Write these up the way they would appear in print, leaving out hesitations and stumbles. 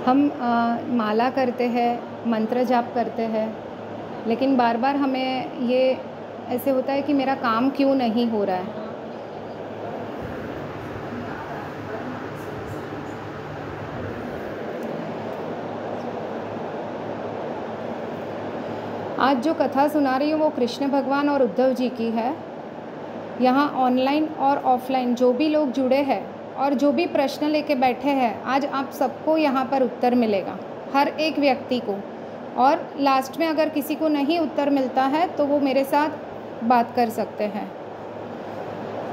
हम माला करते हैं, मंत्र जाप करते हैं, लेकिन बार बार हमें ये ऐसे होता है कि मेरा काम क्यों नहीं हो रहा है। आज जो कथा सुना रही हूँ वो कृष्ण भगवान और उद्धव जी की है। यहाँ ऑनलाइन और ऑफलाइन जो भी लोग जुड़े हैं और जो भी प्रश्न लेके बैठे हैं, आज आप सबको यहाँ पर उत्तर मिलेगा, हर एक व्यक्ति को। और लास्ट में अगर किसी को नहीं उत्तर मिलता है तो वो मेरे साथ बात कर सकते हैं।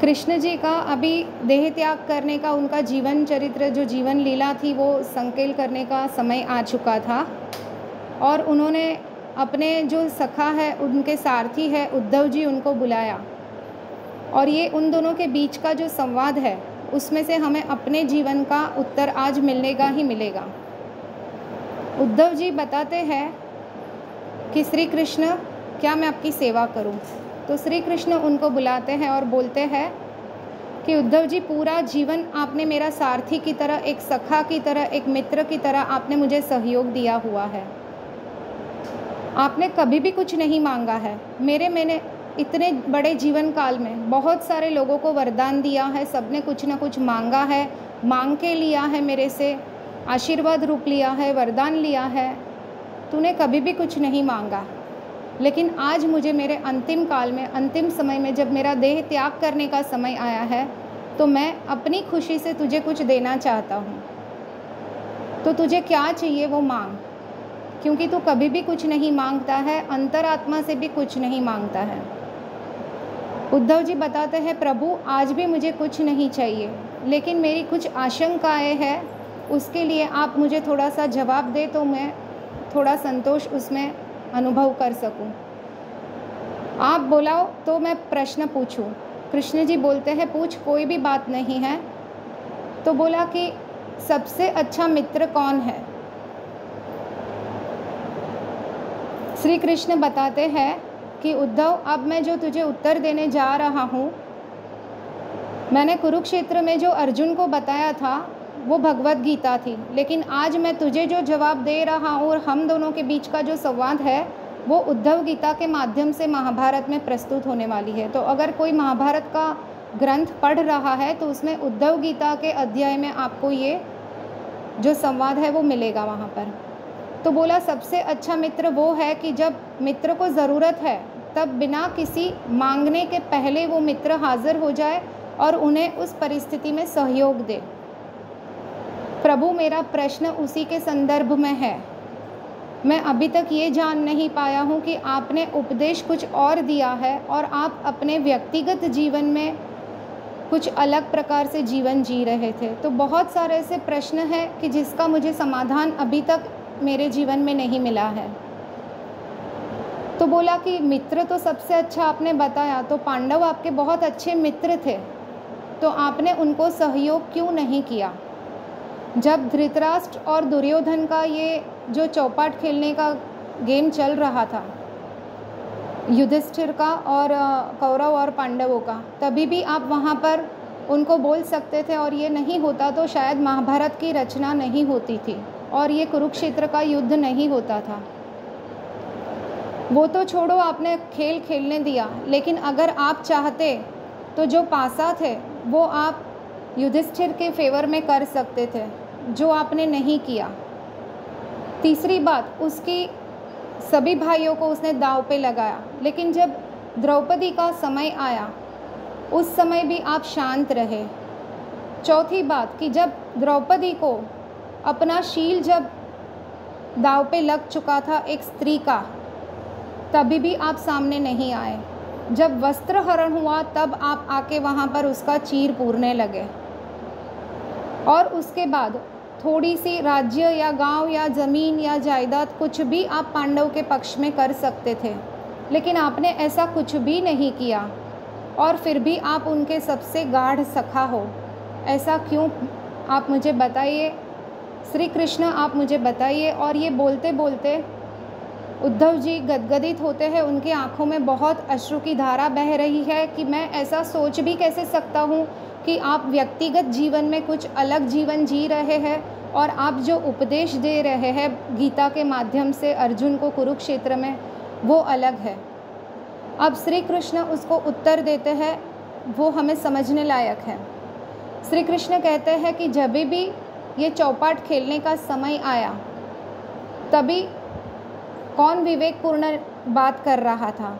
कृष्ण जी का अभी देह त्याग करने का, उनका जीवन चरित्र, जो जीवन लीला थी, वो संकेल करने का समय आ चुका था। और उन्होंने अपने जो सखा है, उनके सारथी है उद्धव जी, उनको बुलाया। और ये उन दोनों के बीच का जो संवाद है, उसमें से हमें अपने जीवन का उत्तर आज मिलेगा ही मिलेगा। उद्धव जी बताते हैं कि श्री कृष्ण, क्या मैं आपकी सेवा करूं? तो श्री कृष्ण उनको बुलाते हैं और बोलते हैं कि उद्धव जी, पूरा जीवन आपने मेरा सारथी की तरह, एक सखा की तरह, एक मित्र की तरह आपने मुझे सहयोग दिया हुआ है। आपने कभी भी कुछ नहीं मांगा है। मैंने इतने बड़े जीवन काल में बहुत सारे लोगों को वरदान दिया है, सबने कुछ ना कुछ मांगा है, मांग के लिया है, मेरे से आशीर्वाद रूप लिया है, वरदान लिया है। तूने कभी भी कुछ नहीं मांगा, लेकिन आज मुझे मेरे अंतिम काल में, अंतिम समय में, जब मेरा देह त्याग करने का समय आया है, तो मैं अपनी खुशी से तुझे कुछ देना चाहता हूँ। तो तुझे क्या चाहिए वो मांग, क्योंकि तू कभी भी कुछ नहीं मांगता है, अंतरात्मा से भी कुछ नहीं मांगता है। उद्धव जी बताते हैं, प्रभु आज भी मुझे कुछ नहीं चाहिए, लेकिन मेरी कुछ आशंकाएं हैं, उसके लिए आप मुझे थोड़ा सा जवाब दे तो मैं थोड़ा संतोष उसमें अनुभव कर सकूं। आप बुलाओ तो मैं प्रश्न पूछूं। कृष्ण जी बोलते हैं, पूछ, कोई भी बात नहीं है। तो बोला कि सबसे अच्छा मित्र कौन है? श्री कृष्ण बताते हैं कि उद्धव, अब मैं जो तुझे उत्तर देने जा रहा हूँ, मैंने कुरुक्षेत्र में जो अर्जुन को बताया था वो भगवत गीता थी, लेकिन आज मैं तुझे जो जवाब दे रहा हूँ और हम दोनों के बीच का जो संवाद है, वो उद्धव गीता के माध्यम से महाभारत में प्रस्तुत होने वाली है। तो अगर कोई महाभारत का ग्रंथ पढ़ रहा है तो उसमें उद्धव गीता के अध्याय में आपको ये जो संवाद है वो मिलेगा वहाँ पर। तो बोला, सबसे अच्छा मित्र वो है कि जब मित्र को ज़रूरत है तब बिना किसी मांगने के पहले वो मित्र हाजिर हो जाए और उन्हें उस परिस्थिति में सहयोग दे। प्रभु, मेरा प्रश्न उसी के संदर्भ में है। मैं अभी तक ये जान नहीं पाया हूँ कि आपने उपदेश कुछ और दिया है और आप अपने व्यक्तिगत जीवन में कुछ अलग प्रकार से जीवन जी रहे थे। तो बहुत सारे ऐसे प्रश्न हैं कि जिसका मुझे समाधान अभी तक मेरे जीवन में नहीं मिला है। तो बोला कि मित्र तो सबसे अच्छा आपने बताया, तो पांडव आपके बहुत अच्छे मित्र थे, तो आपने उनको सहयोग क्यों नहीं किया? जब धृतराष्ट्र और दुर्योधन का ये जो चौपाट खेलने का गेम चल रहा था, युधिष्ठिर का और कौरव और पांडवों का, तभी भी आप वहाँ पर उनको बोल सकते थे, और ये नहीं होता तो शायद महाभारत की रचना नहीं होती थी और ये कुरुक्षेत्र का युद्ध नहीं होता था। वो तो छोड़ो, आपने खेल खेलने दिया, लेकिन अगर आप चाहते तो जो पासा थे वो आप युधिष्ठिर के फेवर में कर सकते थे, जो आपने नहीं किया। तीसरी बात, उसकी सभी भाइयों को उसने दांव पे लगाया, लेकिन जब द्रौपदी का समय आया उस समय भी आप शांत रहे। चौथी बात कि जब द्रौपदी को अपना शील जब दांव पे लग चुका था एक स्त्री का, तभी भी आप सामने नहीं आए। जब वस्त्र हरण हुआ तब आप आके वहाँ पर उसका चीर पूरने लगे। और उसके बाद थोड़ी सी राज्य या गांव या ज़मीन या जायदाद कुछ भी आप पांडव के पक्ष में कर सकते थे, लेकिन आपने ऐसा कुछ भी नहीं किया और फिर भी आप उनके सबसे गाढ़ सखा हो। ऐसा क्यों, आप मुझे बताइए श्री कृष्ण, आप मुझे बताइए। और ये बोलते बोलते उद्धव जी गदगदित होते हैं, उनकी आंखों में बहुत अश्रु की धारा बह रही है कि मैं ऐसा सोच भी कैसे सकता हूँ कि आप व्यक्तिगत जीवन में कुछ अलग जीवन जी रहे हैं और आप जो उपदेश दे रहे हैं गीता के माध्यम से अर्जुन को कुरुक्षेत्र में, वो अलग है। अब श्री कृष्ण उसको उत्तर देते हैं, वो हमें समझने लायक है। श्री कृष्ण कहते हैं कि जब भी ये चौपाट खेलने का समय आया तभी कौन विवेकपूर्ण बात कर रहा था।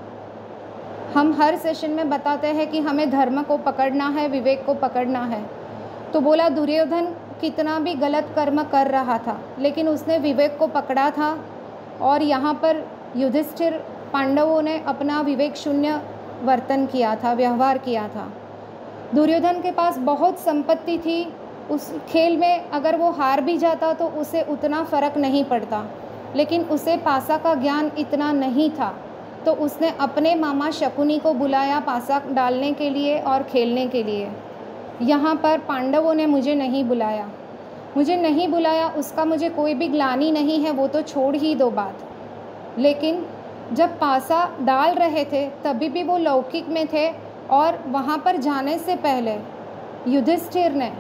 हम हर सेशन में बताते हैं कि हमें धर्म को पकड़ना है, विवेक को पकड़ना है। तो बोला दुर्योधन कितना भी गलत कर्म कर रहा था लेकिन उसने विवेक को पकड़ा था, और यहाँ पर युधिष्ठिर पांडवों ने अपना विवेक शून्य वर्तन किया था, व्यवहार किया था। दुर्योधन के पास बहुत संपत्ति थी, उस खेल में अगर वो हार भी जाता तो उसे उतना फ़र्क नहीं पड़ता, लेकिन उसे पासा का ज्ञान इतना नहीं था। तो उसने अपने मामा शकुनी को बुलाया पासा डालने के लिए और खेलने के लिए। यहाँ पर पांडवों ने मुझे नहीं बुलाया, उसका मुझे कोई भी ग्लानि नहीं है, वो तो छोड़ ही दो बात। लेकिन जब पासा डाल रहे थे तभी भी वो लौकिक में थे, और वहाँ पर जाने से पहले युधिष्ठिर ने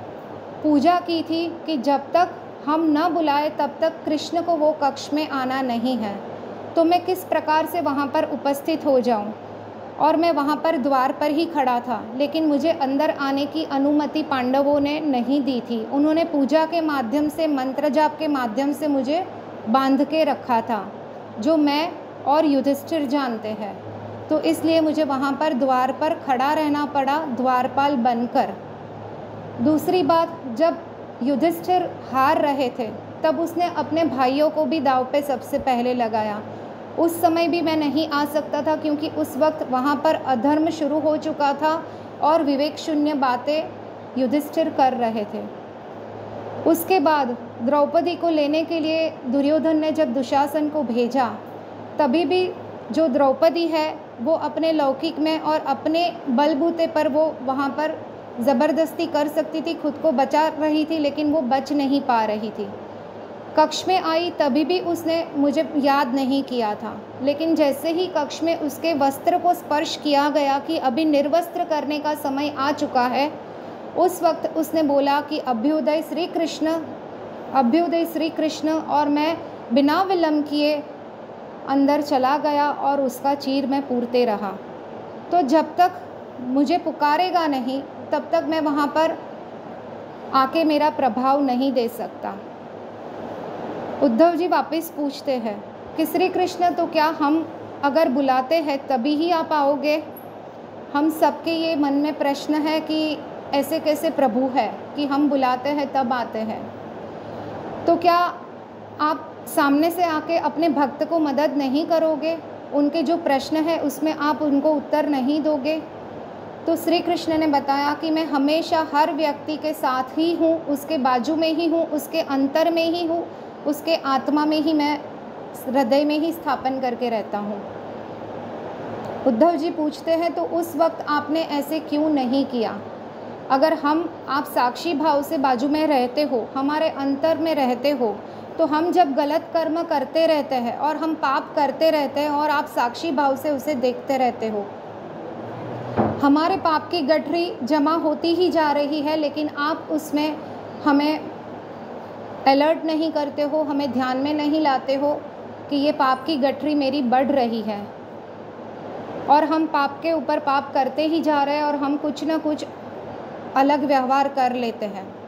पूजा की थी कि जब तक हम न बुलाए तब तक कृष्ण को वो कक्ष में आना नहीं है। तो मैं किस प्रकार से वहाँ पर उपस्थित हो जाऊँ, और मैं वहाँ पर द्वार पर ही खड़ा था, लेकिन मुझे अंदर आने की अनुमति पांडवों ने नहीं दी थी। उन्होंने पूजा के माध्यम से, मंत्र जाप के माध्यम से मुझे बांध के रखा था, जो मैं और युधिष्ठिर जानते हैं। तो इसलिए मुझे वहाँ पर द्वार पर खड़ा रहना पड़ा, द्वारपाल बनकर। दूसरी बात, जब युधिष्ठिर हार रहे थे तब उसने अपने भाइयों को भी दांव पे सबसे पहले लगाया। उस समय भी मैं नहीं आ सकता था क्योंकि उस वक्त वहाँ पर अधर्म शुरू हो चुका था और विवेक शून्य बातें युधिष्ठिर कर रहे थे। उसके बाद द्रौपदी को लेने के लिए दुर्योधन ने जब दुशासन को भेजा, तभी भी जो द्रौपदी है वो अपने लौकिक में और अपने बलबूते पर वो वहाँ पर ज़बरदस्ती कर सकती थी, खुद को बचा रही थी, लेकिन वो बच नहीं पा रही थी। कक्ष में आई तभी भी उसने मुझे याद नहीं किया था, लेकिन जैसे ही कक्ष में उसके वस्त्र को स्पर्श किया गया कि अभी निर्वस्त्र करने का समय आ चुका है, उस वक्त उसने बोला कि अभ्युदय श्री कृष्ण, और मैं बिना विलंब किए अंदर चला गया और उसका चीर मैं पूरते रहा। तो जब तक मुझे पुकारेगा नहीं तब तक मैं वहाँ पर आके मेरा प्रभाव नहीं दे सकता। उद्धव जी वापस पूछते हैं कि श्री कृष्ण, तो क्या हम अगर बुलाते हैं तभी ही आप आओगे? हम सबके ये मन में प्रश्न है कि ऐसे कैसे प्रभु है कि हम बुलाते हैं तब आते हैं। तो क्या आप सामने से आके अपने भक्त को मदद नहीं करोगे? उनके जो प्रश्न है उसमें आप उनको उत्तर नहीं दोगे? तो श्री कृष्ण ने बताया कि मैं हमेशा हर व्यक्ति के साथ ही हूँ, उसके बाजू में ही हूँ, उसके अंतर में ही हूँ, उसके आत्मा में ही, मैं हृदय में ही स्थापन करके रहता हूँ। उद्धव जी पूछते हैं, तो उस वक्त आपने ऐसे क्यों नहीं किया? अगर आप साक्षी भाव से बाजू में रहते हो, हमारे अंतर में रहते हो, तो हम जब गलत कर्म करते रहते हैं और हम पाप करते रहते हैं और आप साक्षी भाव से उसे देखते रहते हो, हमारे पाप की गठरी जमा होती ही जा रही है, लेकिन आप उसमें हमें अलर्ट नहीं करते हो, हमें ध्यान में नहीं लाते हो कि ये पाप की गठरी मेरी बढ़ रही है और हम पाप के ऊपर पाप करते ही जा रहे हैं और हम कुछ ना कुछ अलग व्यवहार कर लेते हैं।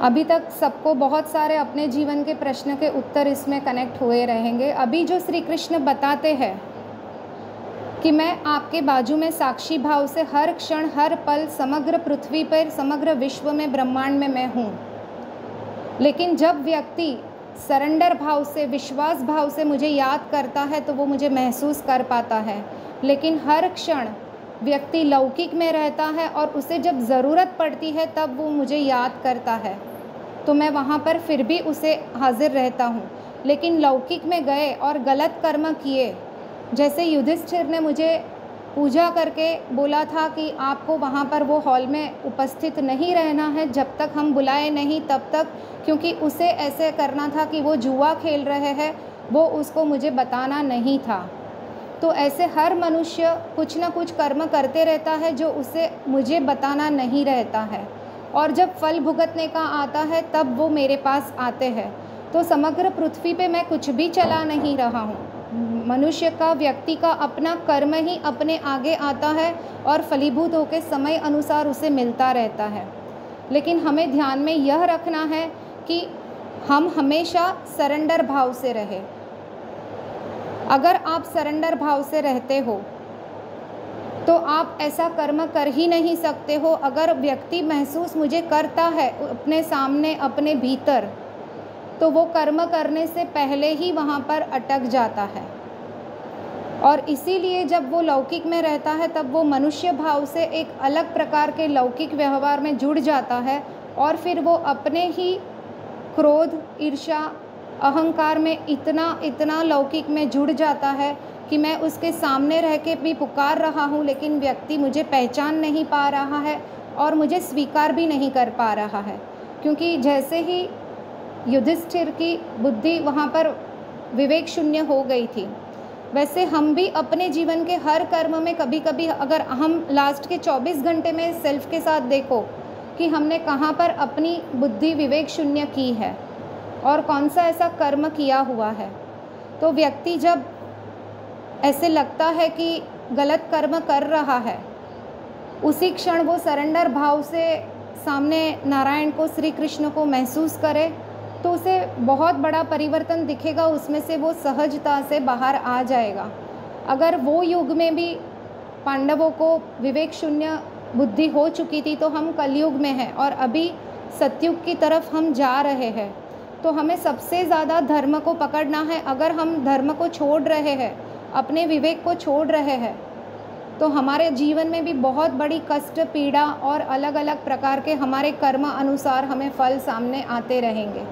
अभी तक सबको बहुत सारे अपने जीवन के प्रश्न के उत्तर इसमें कनेक्ट हुए रहेंगे। अभी जो श्री कृष्ण बताते हैं कि मैं आपके बाजू में साक्षी भाव से हर क्षण हर पल समग्र पृथ्वी पर, समग्र विश्व में, ब्रह्मांड में मैं हूँ, लेकिन जब व्यक्ति सरेंडर भाव से, विश्वास भाव से मुझे याद करता है तो वो मुझे महसूस कर पाता है। लेकिन हर क्षण व्यक्ति लौकिक में रहता है और उसे जब ज़रूरत पड़ती है तब वो मुझे याद करता है, तो मैं वहाँ पर फिर भी उसे हाजिर रहता हूँ। लेकिन लौकिक में गए और गलत कर्म किए, जैसे युधिष्ठिर ने मुझे पूजा करके बोला था कि आपको वहाँ पर वो हॉल में उपस्थित नहीं रहना है जब तक हम बुलाए नहीं तब तक, क्योंकि उसे ऐसे करना था कि वो जुआ खेल रहे हैं, वो उसको मुझे बताना नहीं था। तो ऐसे हर मनुष्य कुछ ना कुछ कर्म करते रहता है जो उसे मुझे बताना नहीं रहता है, और जब फल भुगतने का आता है तब वो मेरे पास आते हैं। तो समग्र पृथ्वी पे मैं कुछ भी चला नहीं रहा हूँ। मनुष्य का, व्यक्ति का अपना कर्म ही अपने आगे आता है और फलीभूत होकर समय अनुसार उसे मिलता रहता है। लेकिन हमें ध्यान में यह रखना है कि हम हमेशा सरेंडर भाव से रहे। अगर आप सरेंडर भाव से रहते हो तो आप ऐसा कर्म कर ही नहीं सकते हो। अगर व्यक्ति महसूस मुझे करता है अपने सामने, अपने भीतर, तो वो कर्म करने से पहले ही वहाँ पर अटक जाता है। और इसीलिए जब वो लौकिक में रहता है तब वो मनुष्य भाव से एक अलग प्रकार के लौकिक व्यवहार में जुड़ जाता है, और फिर वो अपने ही क्रोध, ईर्ष्या, अहंकार में इतना लौकिक में जुड़ जाता है कि मैं उसके सामने रह के भी पुकार रहा हूँ, लेकिन व्यक्ति मुझे पहचान नहीं पा रहा है और मुझे स्वीकार भी नहीं कर पा रहा है। क्योंकि जैसे ही युधिष्ठिर की बुद्धि वहाँ पर विवेक शून्य हो गई थी, वैसे हम भी अपने जीवन के हर कर्म में कभी कभी, अगर हम लास्ट के 24 घंटे में सेल्फ के साथ देखो कि हमने कहाँ पर अपनी बुद्धि विवेक शून्य की है और कौन सा ऐसा कर्म किया हुआ है, तो व्यक्ति जब ऐसे लगता है कि गलत कर्म कर रहा है, उसी क्षण वो सरेंडर भाव से सामने नारायण को, श्री कृष्ण को महसूस करे तो उसे बहुत बड़ा परिवर्तन दिखेगा। उसमें से वो सहजता से बाहर आ जाएगा। अगर वो युग में भी पांडवों को विवेक शून्य बुद्धि हो चुकी थी, तो हम कलयुग में हैं और अभी सतयुग की तरफ हम जा रहे हैं। तो हमें सबसे ज़्यादा धर्म को पकड़ना है। अगर हम धर्म को छोड़ रहे हैं, अपने विवेक को छोड़ रहे हैं, तो हमारे जीवन में भी बहुत बड़ी कष्ट, पीड़ा और अलग अलग प्रकार के हमारे कर्म अनुसार हमें फल सामने आते रहेंगे।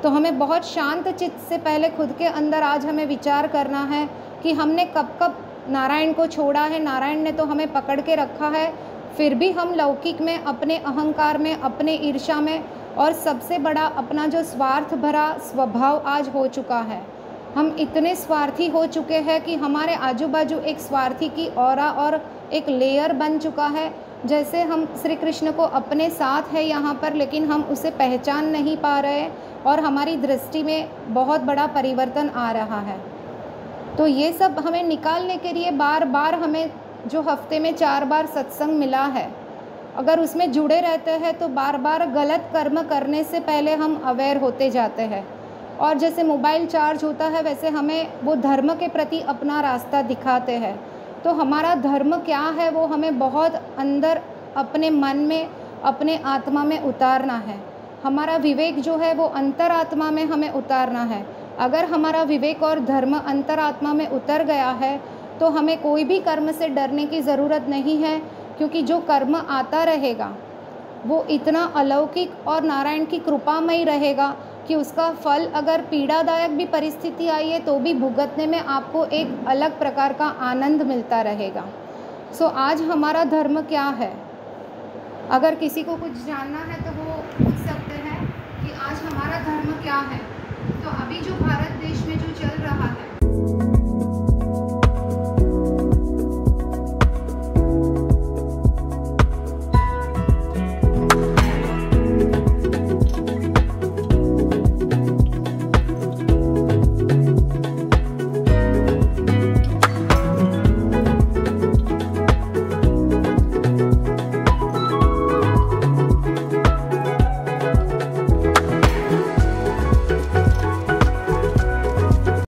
तो हमें बहुत शांत चित्त से पहले खुद के अंदर आज हमें विचार करना है कि हमने कब कब नारायण को छोड़ा है। नारायण ने तो हमें पकड़ के रखा है, फिर भी हम लौकिक में, अपने अहंकार में, अपने ईर्ष्या में, और सबसे बड़ा अपना जो स्वार्थ भरा स्वभाव आज हो चुका है। हम इतने स्वार्थी हो चुके हैं कि हमारे आजू बाजू एक स्वार्थी की ऑरा और एक लेयर बन चुका है। जैसे हम श्री कृष्ण को अपने साथ है यहाँ पर, लेकिन हम उसे पहचान नहीं पा रहे और हमारी दृष्टि में बहुत बड़ा परिवर्तन आ रहा है। तो ये सब हमें निकालने के लिए बार बार हमें जो हफ्ते में 4 बार सत्संग मिला है, अगर उसमें जुड़े रहते हैं तो बार बार गलत कर्म करने से पहले हम अवेयर होते जाते हैं। और जैसे मोबाइल चार्ज होता है, वैसे हमें वो धर्म के प्रति अपना रास्ता दिखाते हैं। तो हमारा धर्म क्या है वो हमें बहुत अंदर अपने मन में, अपने आत्मा में उतारना है। हमारा विवेक जो है वो अंतरात्मा में हमें उतारना है। अगर हमारा विवेक और धर्म अंतरात्मा में उतर गया है तो हमें कोई भी कर्म से डरने की ज़रूरत नहीं है, क्योंकि जो कर्म आता रहेगा वो इतना अलौकिक और नारायण की कृपामय रहेगा कि उसका फल, अगर पीड़ादायक भी परिस्थिति आई है तो भी भुगतने में आपको एक अलग प्रकार का आनंद मिलता रहेगा। सो आज हमारा धर्म क्या है? अगर किसी को कुछ जानना है तो वो पूछ सकते हैं कि आज हमारा धर्म क्या है। तो अभी जो भारत देश में जो चल रहा है